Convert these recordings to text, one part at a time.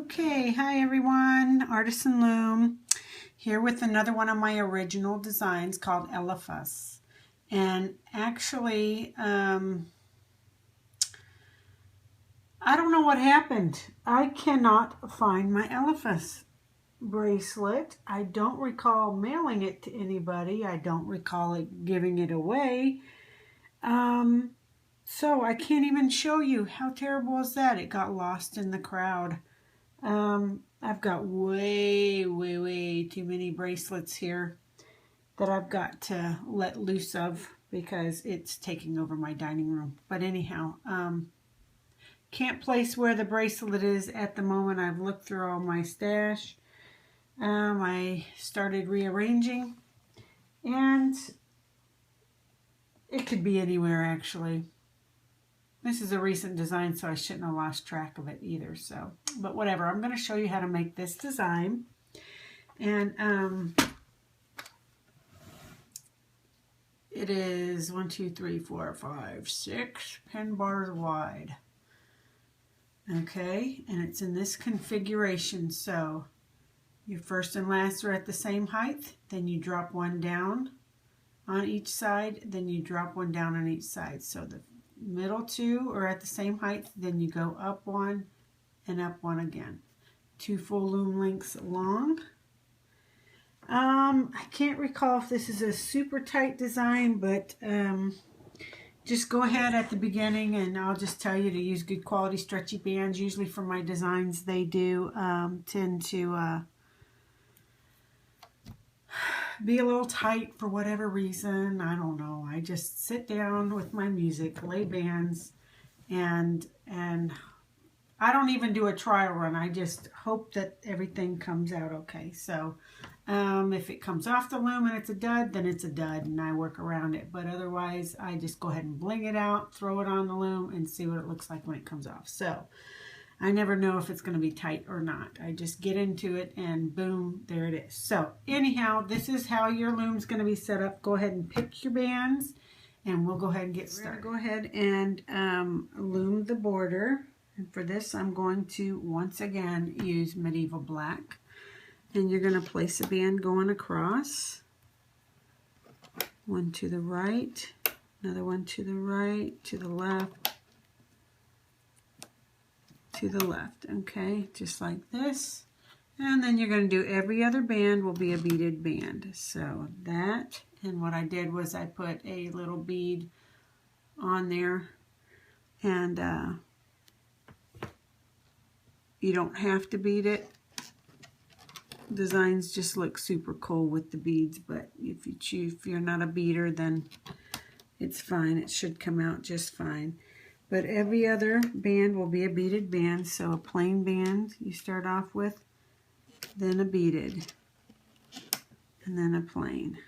Okay, hi everyone, Artisan Loom here with another one of my original designs called Elephas. And actually, I don't know what happened. I cannot find my Elephas bracelet. I don't recall mailing it to anybody. I don't recall giving it away. So I can't even show you. How terrible is that? It got lost in the crowd. I've got way too many bracelets here that I've got to let loose of because it's taking over my dining room. But anyhow, can't place where the bracelet is at the moment. I've looked through all my stash. I started rearranging, and it could be anywhere actually. This is a recent design, so I shouldn't have lost track of it either. So, but whatever. I'm going to show you how to make this design. And it is 1, 2, 3, 4, 5, 6 pin bars wide. Okay, and it's in this configuration. So your first and last are at the same height. Then you drop one down on each side. Then you drop one down on each side. So the middle two are at the same height, then you go up one and up one again. 2 full loom lengths long. I can't recall if this is a super tight design, but just go ahead at the beginning and I'll just tell you to use good quality stretchy bands. Usually for my designs they do tend to be a little tight for whatever reason. I don't know. I just sit down with my music, lay bands, and I don't even do a trial run. I just hope that everything comes out okay. So if it comes off the loom and it's a dud, then it's a dud and I work around it. But otherwise, I just go ahead and bling it out, throw it on the loom, and see what it looks like when it comes off. So I never know if it's going to be tight or not. I just get into it and boom, there it is. So anyhow, this is how your loom's going to be set up. Go ahead and pick your bands and we'll go ahead and get started. Go ahead and loom the border. And for this, I'm going to once again use Medieval Black. And you're going to place a band going across. One to the right, another one to the right, to the left, to the left, okay, just like this. And then you're going to do every other band will be a beaded band. So that, and what I did was I put a little bead on there, and you don't have to bead it. Designs just look super cool with the beads, but if you're not a beader, then it's fine. It should come out just fine. But every other band will be a beaded band. So a plain band you start off with, then a beaded, and then a plain,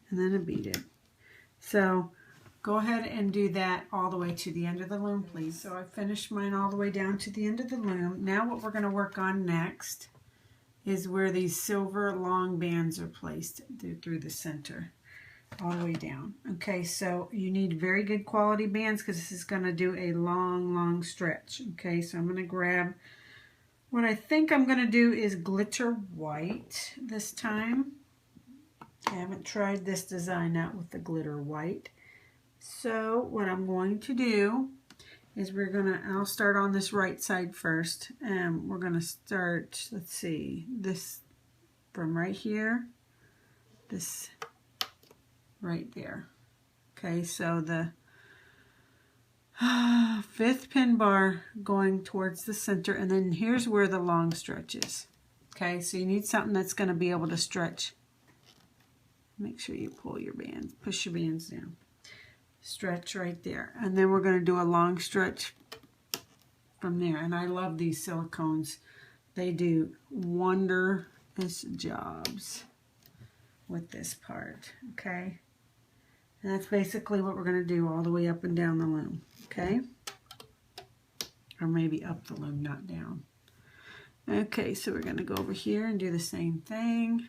and then a beaded. So go ahead and do that all the way to the end of the loom, please. So I finished mine all the way down to the end of the loom. Now what we're going to work on next is where these silver long bands are placed through the center, all the way down. Okay, so you need very good quality bands because this is going to do a long stretch. Okay, so I'm going to grab, what I think I'm going to do is glitter white this time. I haven't tried this design out with the glitter white. So what I'm going to do is I'll start on this right side first. We're going to start, let's see, this from right here, this right there. Okay, so the 5th pin bar going towards the center, and then here's where the long stretch is. Okay, so you need something that's going to be able to stretch. Make sure you pull your bands, push your bands down. Stretch right there, and then we're going to do a long stretch from there. And I love these silicones. They do wondrous jobs with this part. Okay, and that's basically what we're going to do all the way up and down the loom. Okay, or maybe up the loom, not down. Okay, so we're going to go over here and do the same thing.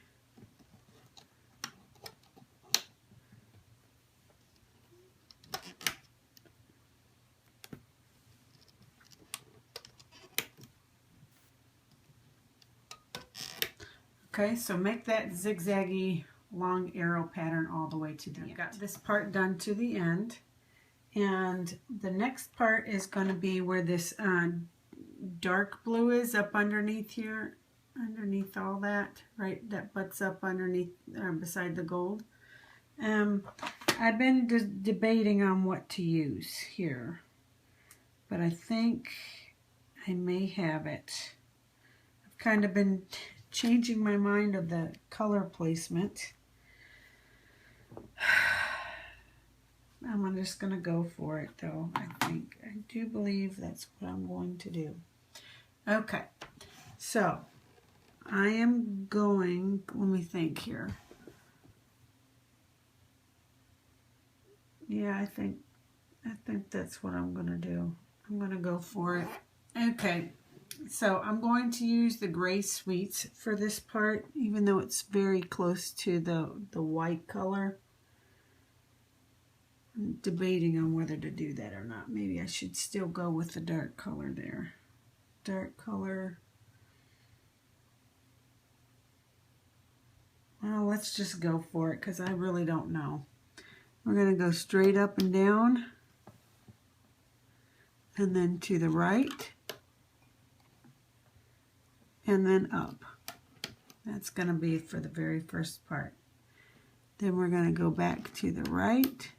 Okay, so make that zigzaggy long arrow pattern all the way to the end. I've got this part done to the end, and the next part is going to be where this dark blue is up underneath here, underneath all that, right, that butts up underneath beside the gold. I've been debating on what to use here, but I think I may have it. I've kind of been changing my mind of the color placement. I'm just going to go for it, though. I do believe that's what I'm going to do. Okay, so I am going, let me think here. Yeah, I think that's what I'm going to do. I'm going to go for it. Okay, so I'm going to use the gray sweets for this part, even though it's very close to the white color. I'm debating on whether to do that or not. Maybe I should still go with the dark color there. Dark color. Well, let's just go for it because I really don't know. We're going to go straight up and down, and then to the right, and then up. That's going to be for the very first part. Then we're going to go back to the right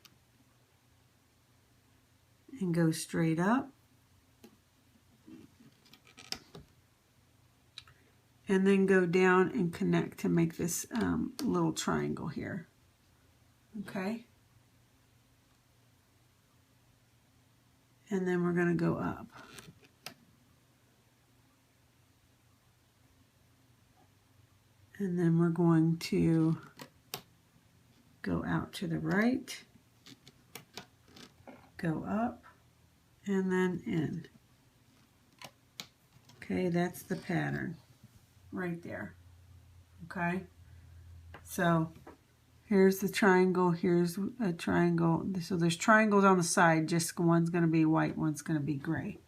and go straight up. And then go down and connect to make this little triangle here. Okay? And then we're going to go up. And then we're going to go out to the right, go up, and then in. Okay, that's the pattern right there. Okay, so here's the triangle, here's a triangle. So there's triangles on the side, just one's going to be white, one's going to be gray.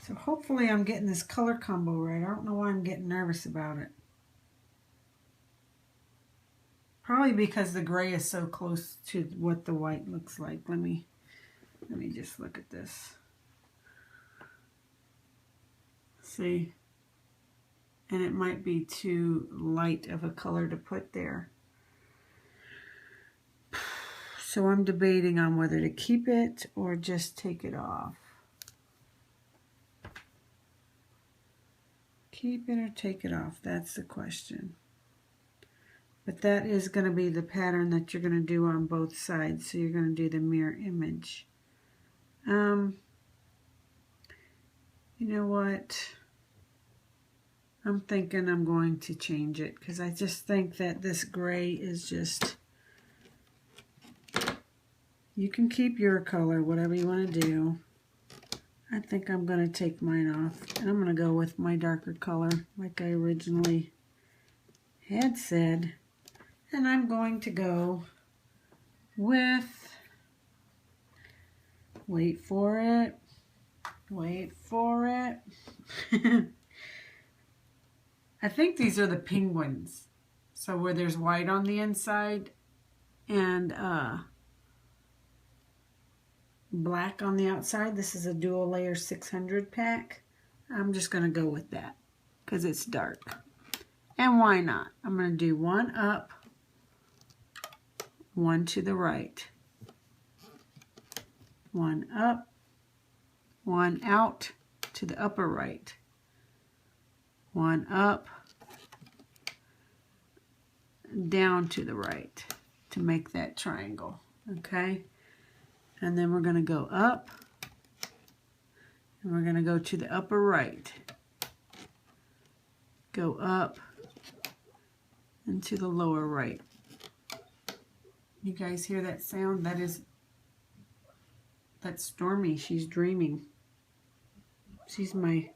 So hopefully I'm getting this color combo right. I don't know why I'm getting nervous about it. Probably because the gray is so close to what the white looks like. Let me just look at this. See? And it might be too light of a color to put there. So I'm debating on whether to keep it or just take it off. Keep it or take it off, that's the question. But that is going to be the pattern that you're going to do on both sides. So you're going to do the mirror image. You know what? I'm thinking I'm going to change it because I just think that this gray is just... You can keep your color, whatever you want to do. I think I'm going to take mine off. And I'm going to go with my darker color like I originally had said. And I'm going to go with, wait for it, I think these are the penguins. So where there's white on the inside and black on the outside. This is a dual layer 600 pack. I'm just going to go with that because it's dark. And why not? I'm going to do one up, one to the right, one up, one out to the upper right, one up, down to the right to make that triangle, okay? And then we're going to go up, and we're going to go to the upper right, go up, and to the lower right. You guys hear that sound? That's Stormy. She's dreaming. She's my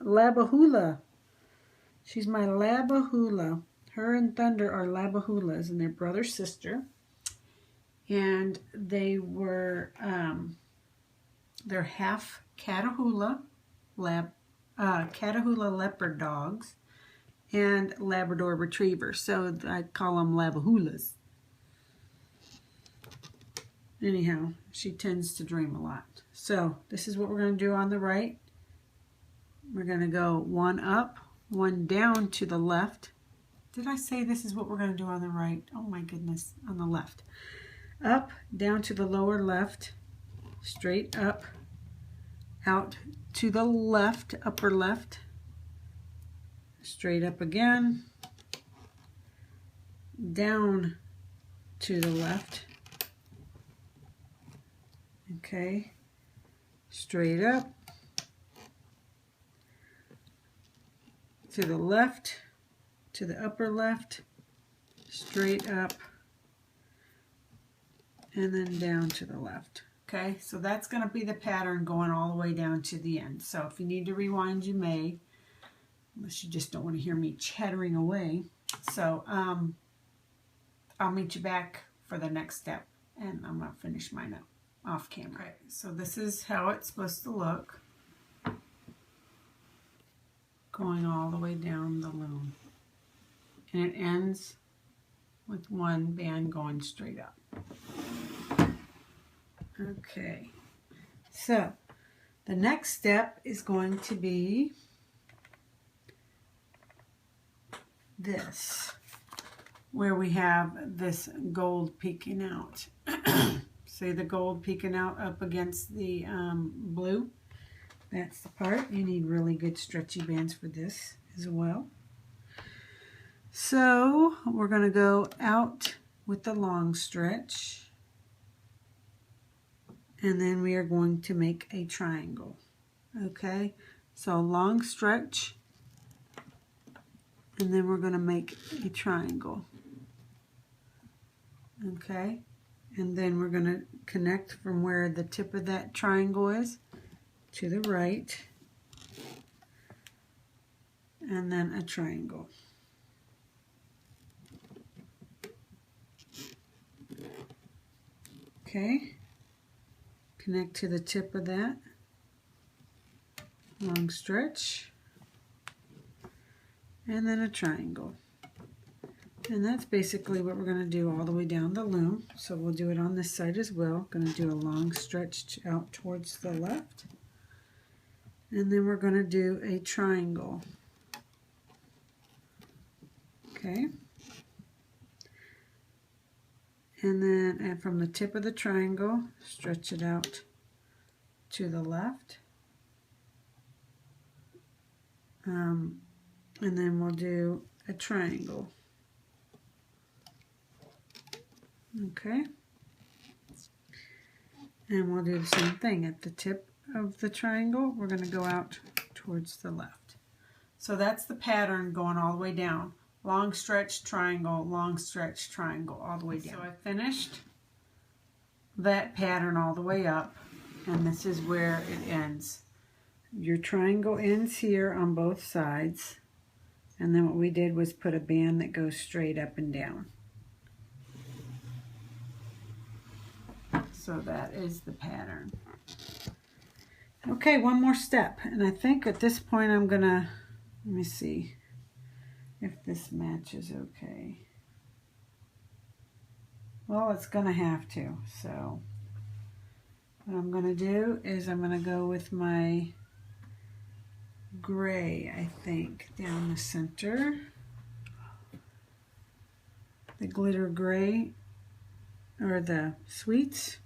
Labahula. She's my Labahula. Her and Thunder are Labahulas, and they're brother sister. And they were they're half Catahoula Catahoula leopard dogs and Labrador retrievers. So I call them Labahoolas. Anyhow, she tends to dream a lot. So this is what we're going to do on the right. We're going to go one up, one down to the left. Did I say this is what we're going to do on the right? Oh my goodness, on the left. Up, down to the lower left, straight up, out to the left, upper left, straight up again, down to the left, okay, straight up, to the left, to the upper left, straight up, and then down to the left. Okay, so that's going to be the pattern going all the way down to the end. So if you need to rewind, you may, unless you just don't want to hear me chattering away. So I'll meet you back for the next step, and I'm going to finish mine up off camera. Okay, so this is how it's supposed to look, going all the way down the loom. And it ends with one band going straight up. Okay, so the next step is going to be this, where we have this gold peeking out. See the gold peeking out up against the blue? That's the part. You need really good stretchy bands for this as well. So we're going to go out with the long stretch. And then we are going to make a triangle. Okay, so long stretch, and then we're going to make a triangle. Okay, and then we're going to connect from where the tip of that triangle is to the right, and then a triangle. Okay. Connect to the tip of that long stretch, and then a triangle. And that's basically what we're going to do all the way down the loom. So we'll do it on this side as well. Going to do a long stretch out towards the left, and then we're going to do a triangle. Okay. And then from the tip of the triangle, stretch it out to the left. And then we'll do a triangle. Okay. And we'll do the same thing. At the tip of the triangle, we're going to go out towards the left. So that's the pattern going all the way down. Long stretch, triangle, long stretch, triangle, all the way down. So I finished that pattern all the way up, and this is where it ends. Your triangle ends here on both sides, and then what we did was put a band that goes straight up and down. So that is the pattern. Okay, one more step, and I think at this point I'm gonna, let me see if this matches okay. Well, it's gonna have to, so what I'm gonna do is I'm gonna go with my gray, I think, down the center. The glitter gray, or the sweets.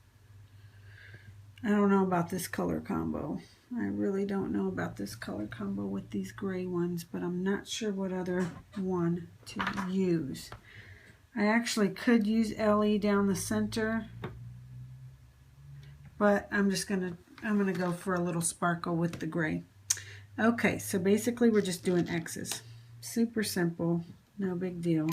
I don't know about this color combo. I really don't know about this color combo with these gray ones, but I'm not sure what other one to use. I actually could use LE down the center, but I'm gonna go for a little sparkle with the gray. Okay, so basically we're just doing X's. Super simple, no big deal.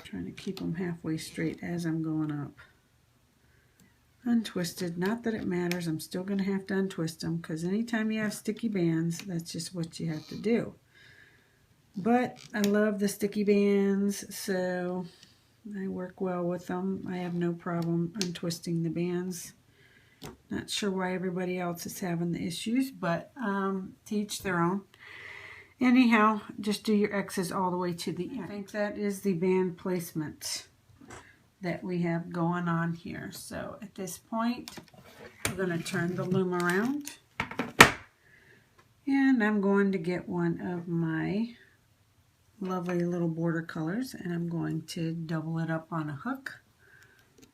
Trying to keep them halfway straight as I'm going up. Untwisted, not that it matters, I'm still going to have to untwist them, because anytime you have sticky bands, that's just what you have to do. But I love the sticky bands, so I work well with them. I have no problem untwisting the bands. Not sure why everybody else is having the issues, but to each their own. Anyhow, just do your X's all the way to the end. I think that is the band placement that we have going on here. So at this point, we're going to turn the loom around. And I'm going to get one of my lovely little border colors, and I'm going to double it up on a hook.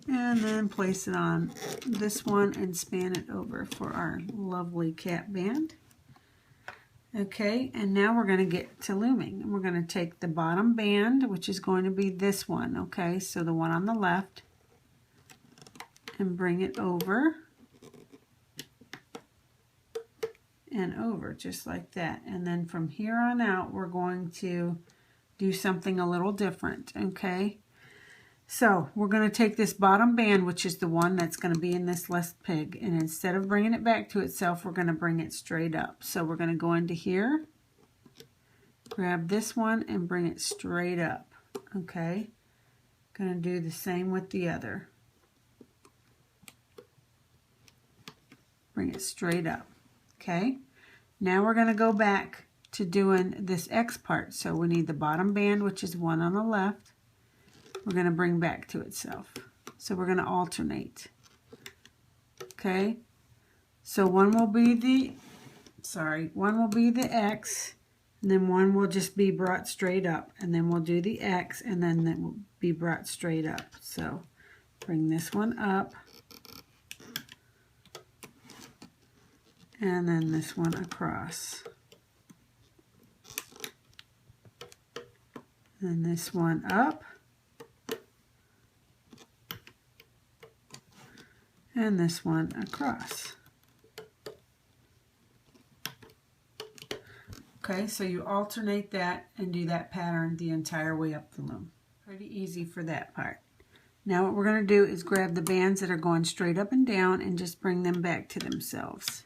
And then place it on this one and span it over for our lovely cap band. Okay, and now we're going to get to looming. And we're going to take the bottom band, which is going to be this one, okay, so the one on the left, and bring it over and over, just like that. And then from here on out, we're going to do something a little different, okay? So we're going to take this bottom band, which is the one that's going to be in this left peg, and instead of bringing it back to itself, we're going to bring it straight up. So we're going to go into here, grab this one, and bring it straight up, okay? Going to do the same with the other. Bring it straight up, okay? Now we're going to go back to doing this X part. So we need the bottom band, which is one on the left. We're going to bring back to itself. So we're going to alternate. Okay? So one will be the X, and then one will just be brought straight up, and then we'll do the X, and then that will be brought straight up. So bring this one up, and then this one across. And this one up. And this one across. Okay, so you alternate that and do that pattern the entire way up the loom. Pretty easy for that part. Now what we're going to do is grab the bands that are going straight up and down and just bring them back to themselves.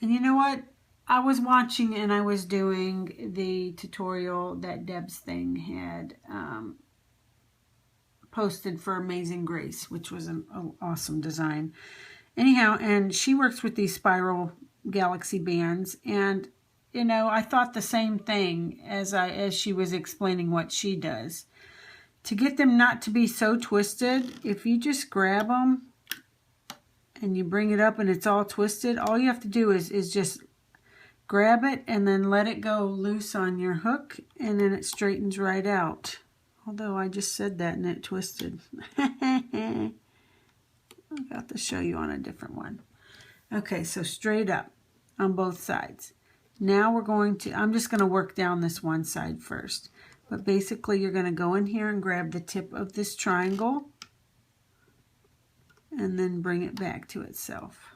And you know what? I was watching and I was doing the tutorial that Deb's thing had posted for Amazing Grace, which was an awesome design. Anyhow, and she works with these spiral galaxy bands, and you know, I thought the same thing as she was explaining what she does. To get them not to be so twisted, if you just grab them and you bring it up and it's all twisted, all you have to do is just grab it and then let it go loose on your hook, and then it straightens right out. Although I just said that and it twisted. I'll have to show you on a different one. Okay, so straight up on both sides. Now we're going to, I'm just going to work down this one side first. But basically you're going to go in here and grab the tip of this triangle and then bring it back to itself.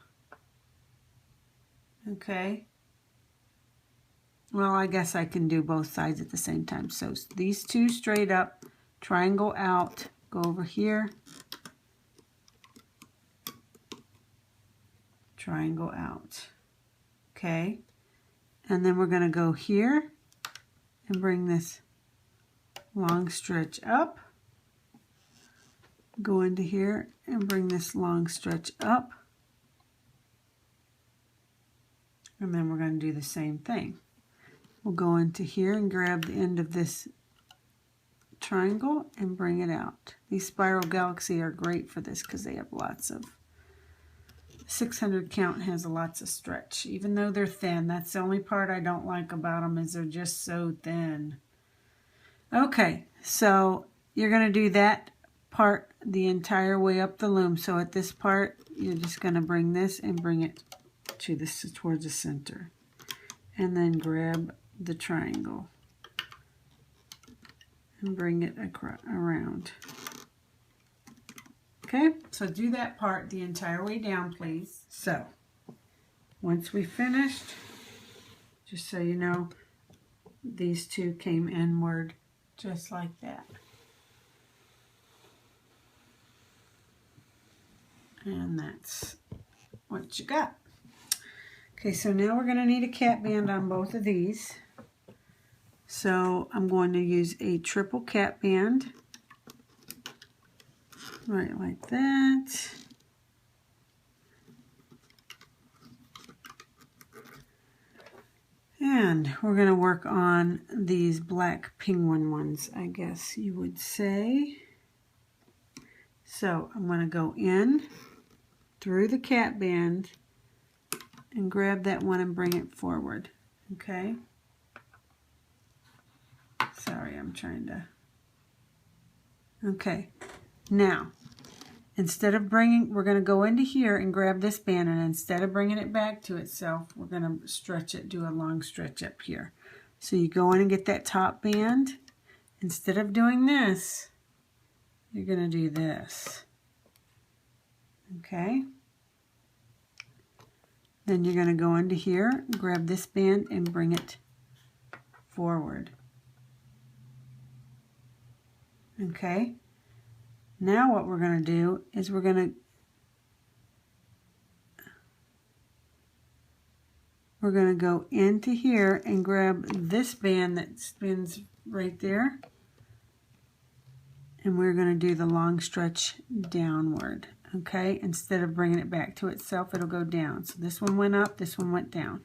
Okay. Well, I guess I can do both sides at the same time. So these two straight up, triangle out, go over here, triangle out. Okay. And then we're going to go here and bring this long stretch up, go into here and bring this long stretch up, and then we're going to do the same thing. We'll go into here and grab the end of this triangle and bring it out. These Spiral Galaxy are great for this because they have lots of, 600 count has lots of stretch. Even though they're thin, that's the only part I don't like about them, is they're just so thin. Okay, so you're going to do that part the entire way up the loom. So at this part, you're just going to bring this and bring it to this towards the center. And then grab the triangle and bring it around. Okay, so do that part the entire way down, please. So once we finished, just so you know, these two came inward just like that. And that's what you got. Okay, so now we're going to need a cap band on both of these. So I'm going to use a triple cap band, right like that. And we're going to work on these black penguin ones, I guess you would say. So I'm going to go in through the cap band and grab that one and bring it forward. Okay. Sorry, I'm trying to. Okay. Now, instead of we're going to go into here and grab this band, and instead of bringing it back to itself, we're going to stretch it, do a long stretch up here. So you go in and get that top band. Instead of doing this, you're going to do this. Okay. Then you're going to go into here, grab this band, and bring it forward. Okay. Now what we're going to do is we're going to go into here and grab this band that spins right there, and we're going to do the long stretch downward. Okay, instead of bringing it back to itself, it'll go down. So this one went up, this one went down.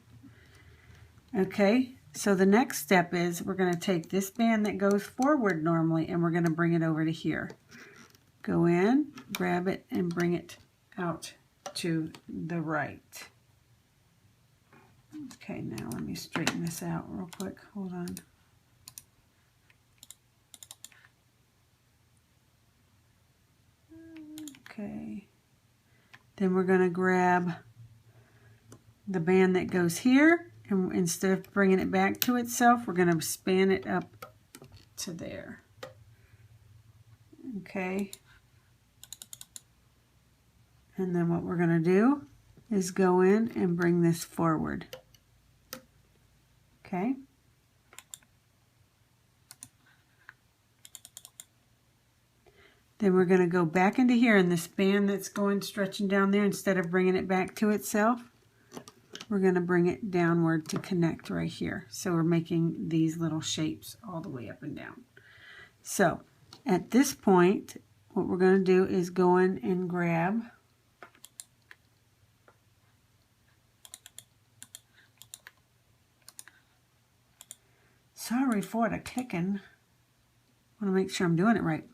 Okay, so the next step is we're going to take this band that goes forward normally, and we're going to bring it over to here. Go in, grab it, and bring it out to the right. Okay, now let me straighten this out real quick. Hold on. Okay. Then we're going to grab the band that goes here, and instead of bringing it back to itself, we're going to span it up to there. Okay. And then what we're going to do is go in and bring this forward. Okay. Then we're going to go back into here, and this band that's going stretching down there, instead of bringing it back to itself, we're going to bring it downward to connect right here. So we're making these little shapes all the way up and down. So at this point, what we're going to do is go in and grab sorry for the clicking. I want to make sure I'm doing it right.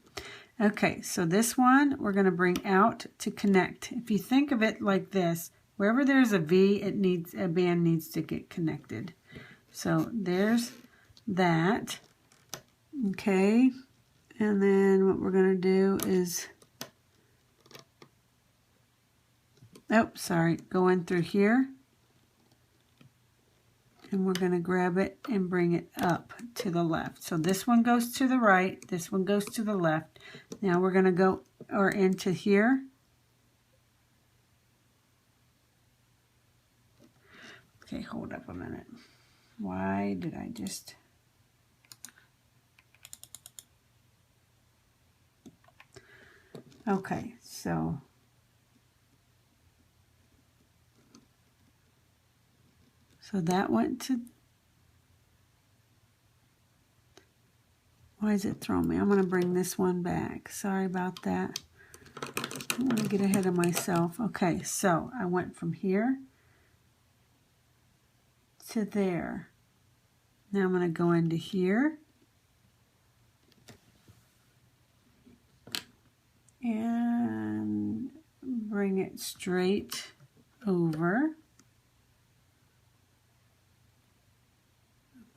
Okay, so this one we're going to bring out to connect. If you think of it like this, wherever there's a V, a band needs to get connected. So there's that. Okay, and then what we're going to do is, go in through here. And we're going to grab it and bring it up to the left. So this one goes to the right, this one goes to the left. Now we're going to go into here. Okay, hold up a minute. Why did I just... Okay, so... So that went to... Why is it throwing me? I'm going to bring this one back. Sorry about that. I want to get ahead of myself. Okay, so I went from here to there. Now I'm going to go into here. And bring it straight over.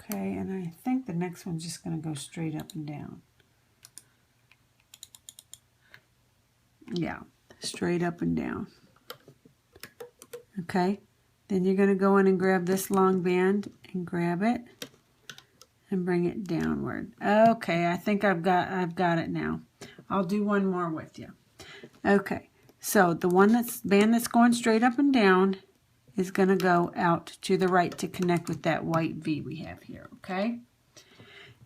Okay, and I think the next one's just going to go straight up and down. Yeah, straight up and down. Okay, then you're going to go in and grab this long band and grab it and bring it downward. Okay, I think I've got it now. I'll do one more with you. Okay, so the band that's going straight up and down is going to go out to the right to connect with that white V we have here, okay?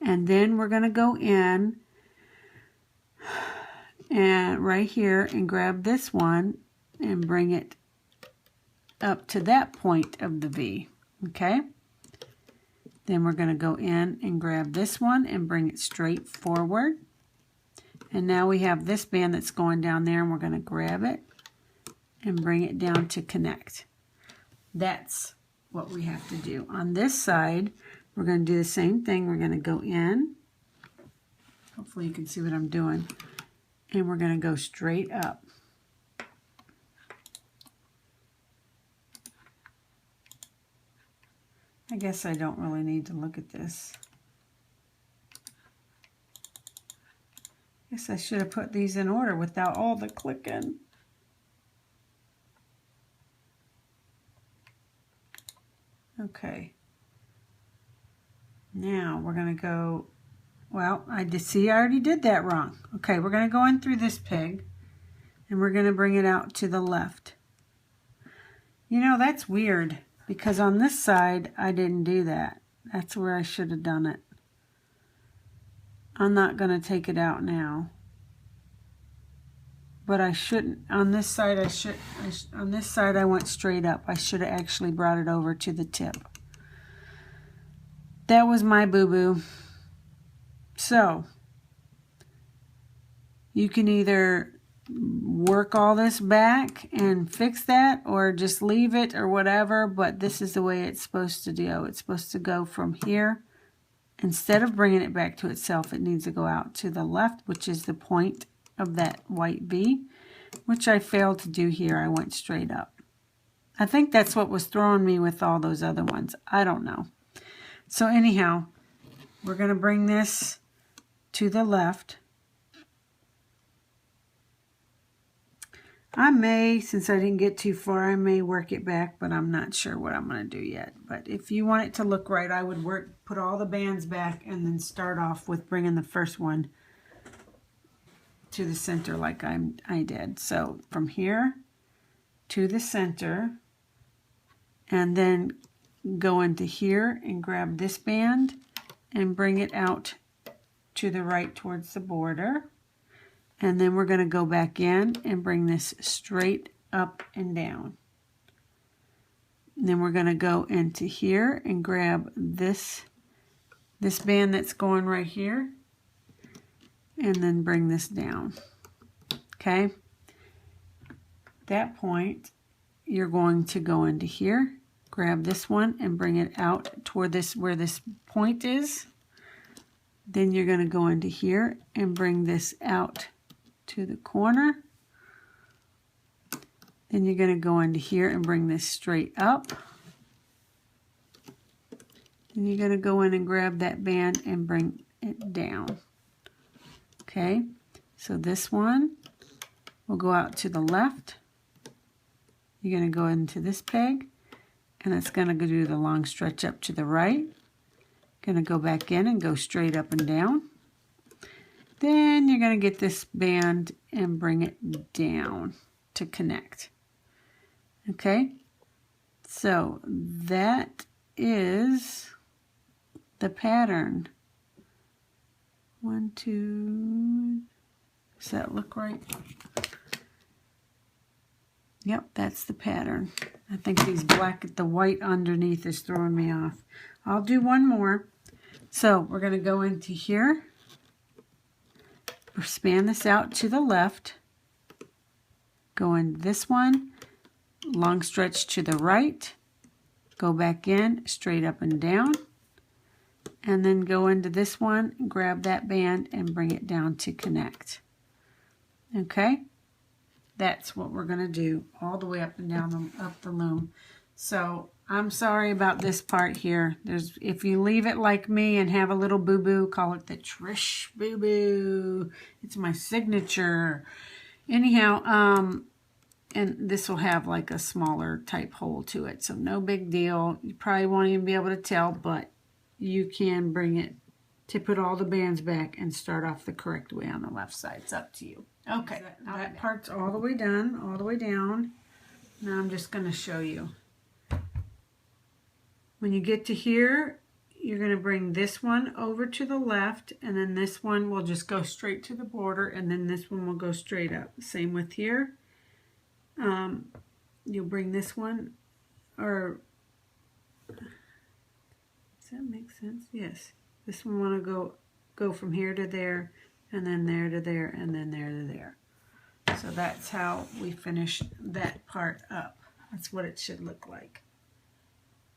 And then we're going to go in and right here and grab this one and bring it up to that point of the V, okay? Then we're going to go in and grab this one and bring it straight forward. And now we have this band that's going down there, and we're going to grab it and bring it down to connect. That's what we have to do. On this side, we're going to do the same thing. We're going to go in. Hopefully you can see what I'm doing. And we're going to go straight up. I guess I don't really need to look at this. Guess I should have put these in order without all the clicking. Okay. Now we're going to go, well, I already did that wrong. Okay, we're going to go in through this peg and we're going to bring it out to the left. You know, that's weird because on this side I didn't do that. That's where I should have done it. I'm not going to take it out now. But I shouldn't. On this side on this side I went straight up. I should have actually brought it over to the tip. That was my boo-boo. So, you can either work all this back and fix that or just leave it or whatever, but this is the way it's supposed to go. It's supposed to go from here. Instead of bringing it back to itself, it needs to go out to the left, which is the point of that white bee, which I failed to do here. I went straight up. I think that's what was throwing me with all those other ones. I don't know. So anyhow, we're going to bring this to the left. I may, since I didn't get too far, I may work it back, but I'm not sure what I'm going to do yet. But if you want it to look right, I would put all the bands back and then start off with bringing the first one to the center like I did. So from here to the center, and then go into here and grab this band and bring it out to the right towards the border. And then we're going to go back in and bring this straight up and down. And then we're going to go into here and grab this band that's going right here. And then bring this down. Okay? At that point, you're going to go into here, grab this one and bring it out toward this where this point is. Then you're going to go into here and bring this out to the corner. Then you're going to go into here and bring this straight up. Then you're going to go in and grab that band and bring it down. Okay, so this one will go out to the left. You're going to go into this peg, and it's going to do the long stretch up to the right. Going to go back in and go straight up and down. Then you're going to get this band and bring it down to connect. Okay, so that is the pattern. 1, 2, does that look right? Yep, that's the pattern. I think these the white underneath is throwing me off. I'll do one more. So we're going to go into here, span this out to the left, go in this one, long stretch to the right, go back in, straight up and down, and then go into this one, grab that band and bring it down to connect. Okay, that's what we're going to do all the way up and down up the loom. So I'm sorry about this part here. If you leave it like me and have a little boo-boo, call it the Trish boo-boo. It's my signature. Anyhow, and this will have like a smaller type hole to it, so no big deal. You probably won't even be able to tell, but you can bring it to put all the bands back and start off the correct way on the left side. It's up to you. Okay, that part's all the way done, all the way down. Now I'm just going to show you. When you get to here, you're going to bring this one over to the left, and then this one will just go straight to the border, and then this one will go straight up. Same with here. You'll bring this one, or is Does that make sense? Yes. This one want to go from here to there, and then there to there, and then there to there. So that's how we finish that part up. That's what it should look like.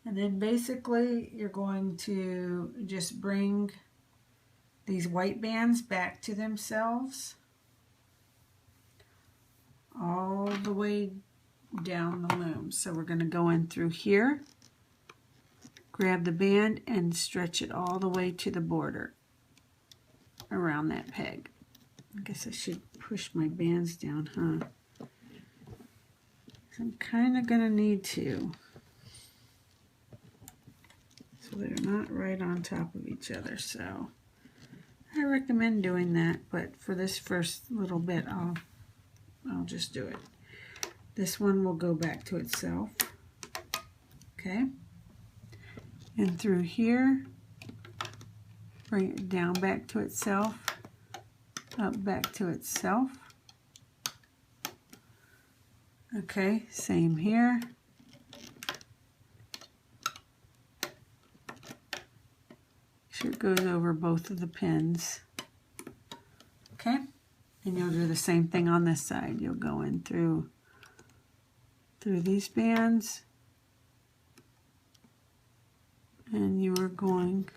And then basically you're going to just bring these white bands back to themselves all the way down the loom. So we're going to go in through here, grab the band and stretch it all the way to the border around that peg. I guess I should push my bands down, huh? I'm kind of going to need to, so they're not right on top of each other. So I recommend doing that, but for this first little bit I'll just do it. This one will go back to itself. Okay. And through here, bring it down back to itself, up back to itself. Okay, same here. Sure it goes over both of the pins. Okay, and you'll do the same thing on this side. You'll go in through these bands, and you are going,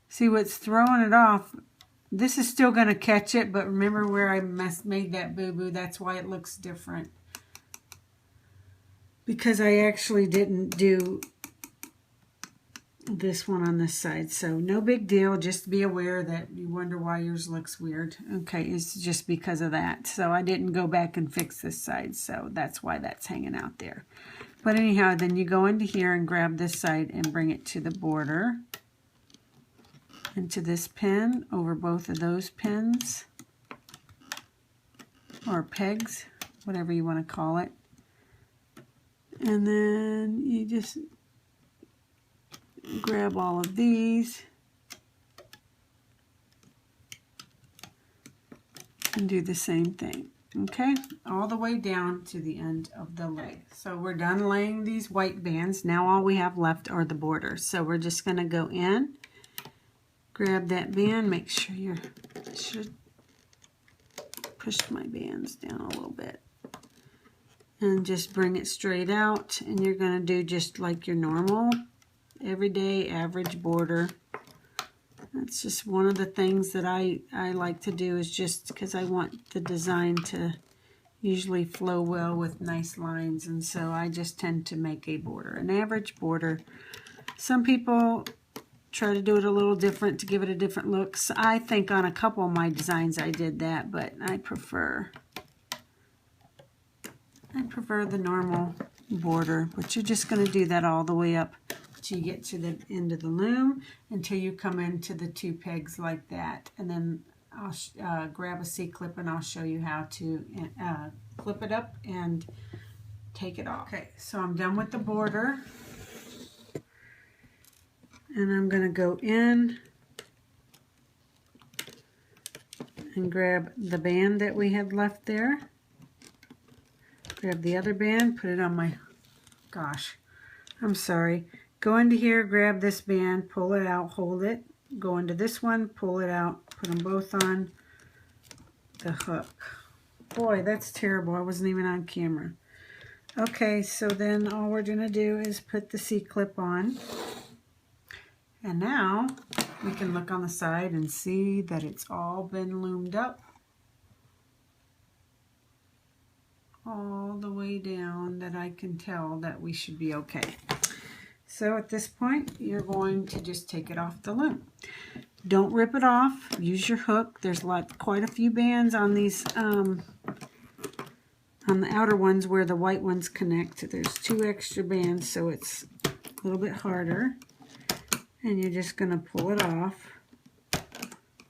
see what's throwing it off. This is still going to catch it, but remember where I made that boo-boo, that's why it looks different. Because I actually didn't do this one on this side. So no big deal, just be aware that you wonder why yours looks weird. Okay, it's just because of that. So I didn't go back and fix this side, so that's why that's hanging out there. But anyhow, then you go into here and grab this side and bring it to the border. Into this pin, over both of those pins, or pegs, whatever you want to call it. And then you just grab all of these and do the same thing. Okay, all the way down to the end of the leg. So we're done laying these white bands. Now all we have left are the borders. So we're just going to go in, grab that band, make sure I should push my bands down a little bit, and just bring it straight out. And you're going to do just like your normal everyday average border. That's just one of the things that I like to do, is just because I want the design to usually flow well with nice lines, and so I just tend to make a border, an average border. Some people try to do it a little different to give it a different look. So I think on a couple of my designs I did that, but I prefer the normal border. But you're just going to do that all the way up till you get to the end of the loom, until you come into the two pegs like that. And then I'll grab a C-clip and I'll show you how to clip it up and take it off. Okay, so I'm done with the border. And I'm going to go in and grab the band that we had left there. Grab the other band, put it on my, gosh, I'm sorry. Go into here, grab this band, pull it out, hold it. Go into this one, pull it out, put them both on the hook. Boy, that's terrible. I wasn't even on camera. Okay, so then all we're going to do is put the C-clip on. And now we can look on the side and see that it's all been loomed up all the way down, that I can tell that we should be okay. So at this point, you're going to just take it off the loom. Don't rip it off. Use your hook. There's quite a few bands on these, on the outer ones where the white ones connect. There's 2 extra bands, so it's a little bit harder. And you're just going to pull it off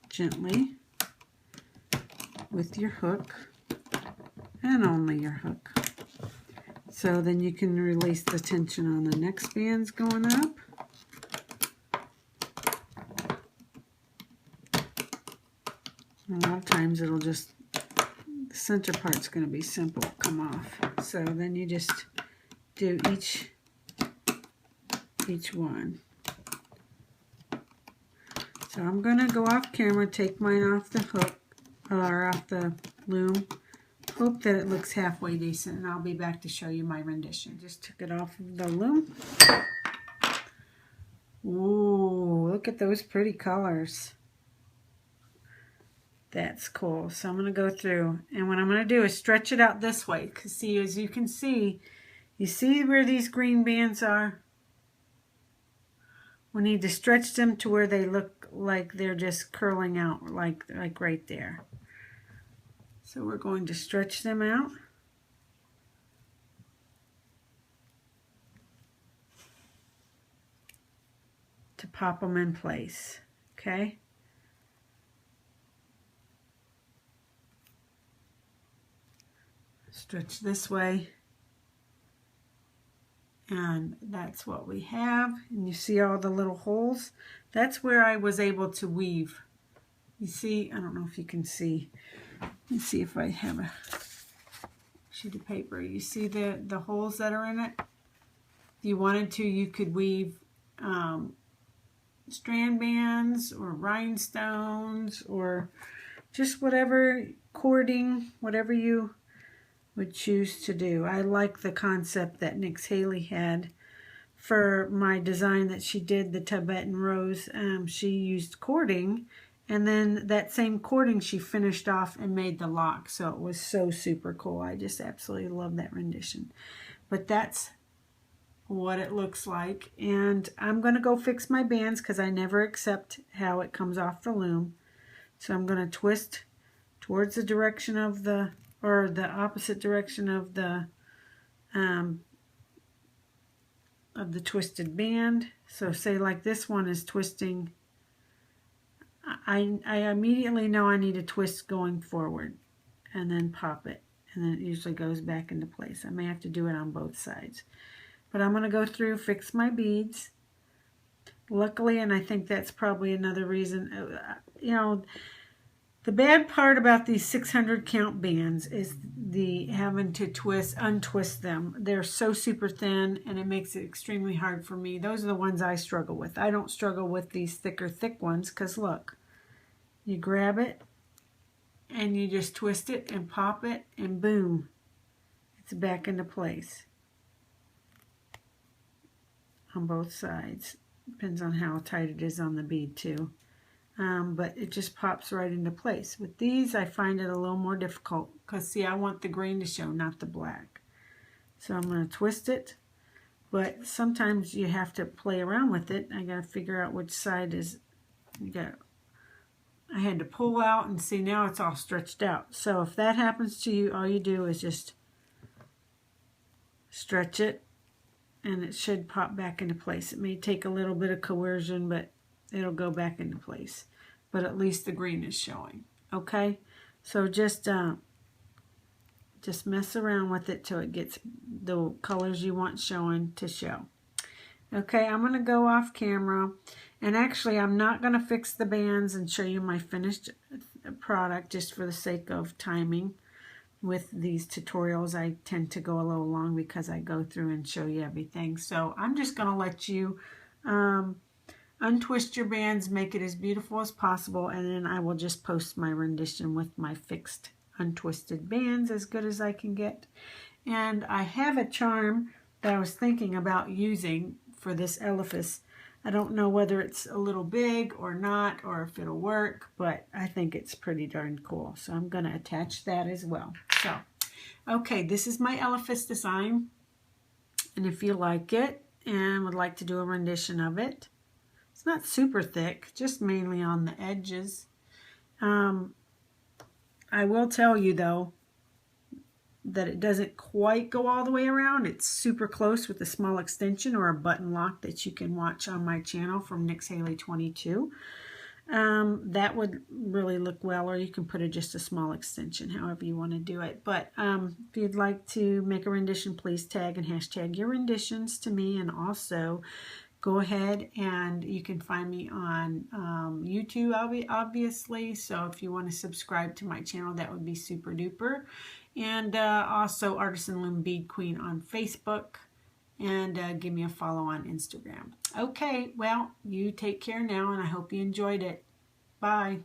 gently with your hook, and only your hook. So then you can release the tension on the next bands going up. A lot of times it'll just, the center part's going to be simple, come off. So then you just do each each one. So I'm going to go off camera, take mine off the hook, or off the loom. Hope that it looks halfway decent, and I'll be back to show you my rendition. Just took it off of the loom. Ooh, look at those pretty colors. That's cool. So I'm going to go through, and what I'm going to do is stretch it out this way. Because see, as you can see, you see where these green bands are? We need to stretch them to where they look like they're just curling out, like right there. So we're going to stretch them out. To pop them in place, okay? Stretch this way. And that's what we have. And you see all the little holes? That's where I was able to weave. You see, I don't know if you can see. Let me see if I have a sheet of paper. You see the holes that are in it? If you wanted to, you could weave strand bands or rhinestones or just whatever, cording, whatever you would choose to do. I like the concept that Nix Haley had for my design that she did, the Tibetan rose. She used cording, and then that same cording she finished off and made the lock. So it was so super cool. I just absolutely love that rendition. But that's what it looks like. And I'm going to go fix my bands because I never accept how it comes off the loom. So I'm going to twist towards the direction of the, or the opposite direction of the twisted band. So say like this one is twisting, I immediately know I need to twist going forward and then pop it, and then it usually goes back into place. I may have to do it on both sides, but I'm going to go through, fix my beads. Luckily, and I think that's probably another reason, you know, the bad part about these 600 count bands is the having to untwist them. They're so super thin, and it makes it extremely hard for me. Those are the ones I struggle with. I don't struggle with these thick ones because look, you grab it and you just twist it and pop it and boom, it's back into place on both sides. Depends on how tight it is on the bead too. But it just pops right into place. With these, I find it a little more difficult because, see, I want the green to show, not the black. So I'm going to twist it, but sometimes you have to play around with it. I got to figure out which side is, I had to pull out and see, now it's all stretched out. So if that happens to you, all you do is just stretch it, and it should pop back into place. It may take a little bit of coercion, but it'll go back into place. But at least the green is showing. Okay? So just mess around with it till it gets the colors you want showing to show. Okay, I'm going to go off camera. And actually, I'm not going to fix the bands and show you my finished product just for the sake of timing. With these tutorials, I tend to go a little long because I go through and show you everything. So I'm just going to let you untwist your bands, make it as beautiful as possible, and then I will just post my rendition with my fixed untwisted bands as good as I can get. And I have a charm that I was thinking about using for this Elephas. I don't know whether it's a little big or not, or if it'll work, but I think it's pretty darn cool. So I'm going to attach that as well. So, okay, this is my Elephas design. And if you like it and would like to do a rendition of it, it's not super thick, just mainly on the edges. I will tell you, though, that it doesn't quite go all the way around. It's super close with a small extension or a button lock that you can watch on my channel from Nix Haley 22. That would really look well, or you can put just a small extension, however you want to do it. But if you'd like to make a rendition, please tag and hashtag your renditions to me, and also go ahead and you can find me on YouTube, obviously. So if you want to subscribe to my channel, that would be super duper. And also Artisan Loom Bead Queen on Facebook. and give me a follow on Instagram. Okay, well, you take care now, and I hope you enjoyed it. Bye.